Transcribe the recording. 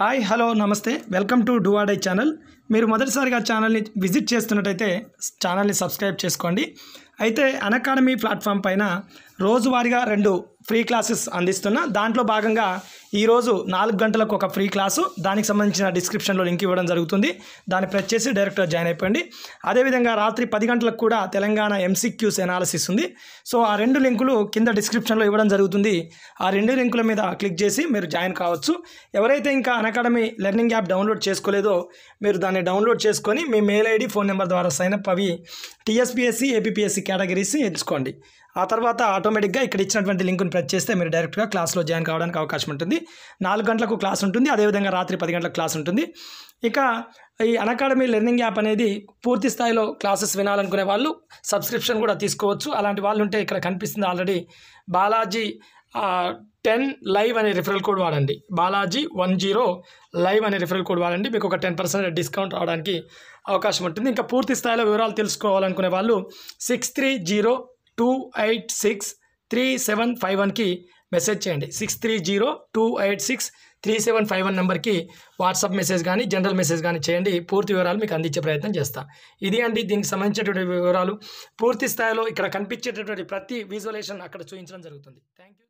Hi hello namaste welcome to do or die channel. మీరు మొదటిసారిగా ఛానల్ని విజిట్ చేస్తున్నట్టయితే ఛానల్ని సబ్స్క్రైబ్ చేసుకోండి. అయితే అన్అకాడమీ ప్లాట్ఫామ్ పైన రోజువారీగా 2 ఫ్రీ క్లాసెస్ అందిస్తున్నా. దాంట్లో భాగంగా ఈరోజు 4 గంటలకు ఒక ఫ్రీ క్లాసు, దానికి సంబంధించిన డిస్క్రిప్షన్లో లింక్ ఇవ్వడం జరుగుతుంది. దాన్ని ప్రెస్ చేసి డైరెక్ట్గా జాయిన్ అయిపోండి. అదేవిధంగా రాత్రి 10 గంటలకు కూడా తెలంగాణ MCQs ఎనాలిసిస్ ఉంది. సో ఆ 2 లింకులు కింద డిస్క్రిప్షన్లో ఇవ్వడం జరుగుతుంది. ఆ 2 లింకుల మీద క్లిక్ చేసి మీరు జాయిన్ కావచ్చు. ఎవరైతే ఇంకా అన్అకాడమీ లెర్నింగ్ యాప్ డౌన్లోడ్ చేసుకోలేదో మీరు దాన్ని డౌన్లోడ్ చేసుకొని మీ మెయిల్ ఐడి ఫోన్ నెంబర్ ద్వారా సైన్అప్ అవి TSPSC APPSC కేటగిరీస్ ఎంచుకోండి. ఆ తర్వాత ఆటోమేటిక్గా ఇక్కడ ఇచ్చినటువంటి లింక్ని ప్రెస్ చేస్తే మీరు డైరెక్ట్గా క్లాస్లో జాయిన్ కావడానికి అవకాశం ఉంటుంది. 4 గంటలకు క్లాస్ ఉంటుంది, అదేవిధంగా రాత్రి 10 గంటలకు క్లాస్ ఉంటుంది. ఇక ఈ అన్అకాడమీ లెర్నింగ్ యాప్ అనేది పూర్తి స్థాయిలో క్లాసెస్ వినాలనుకునే వాళ్ళు సబ్స్క్రిప్షన్ కూడా తీసుకోవచ్చు. అలాంటి వాళ్ళు ఉంటే ఇక్కడ కనిపిస్తుంది ఆల్రెడీ బాలాజీ 10 లైవ్ అనే రిఫరల్ కోడ్ వాడండి. బాలాజీ 10 లైవ్ అనే రిఫరల్ కోడ్ వాడండి. మీకు ఒక 10% డిస్కౌంట్ రావడానికి అవకాశం ఉంటుంది. ఇంకా పూర్తి స్థాయిలో వివరాలు తెలుసుకోవాలనుకునే వాళ్ళు 6302863751కి మెసేజ్ చేయండి. 6302863751 నెంబర్కి వాట్సాప్ మెసేజ్ కానీ జనరల్ మెసేజ్ కానీ చేయండి. పూర్తి వివరాలు మీకు అందించే ప్రయత్నం చేస్తాను. ఇది అండి దీనికి సంబంధించినటువంటి వివరాలు. పూర్తి స్థాయిలో ఇక్కడ కనిపించేటటువంటి ప్రతి విజువలేషన్ అక్కడ చూపించడం జరుగుతుంది. Thank you.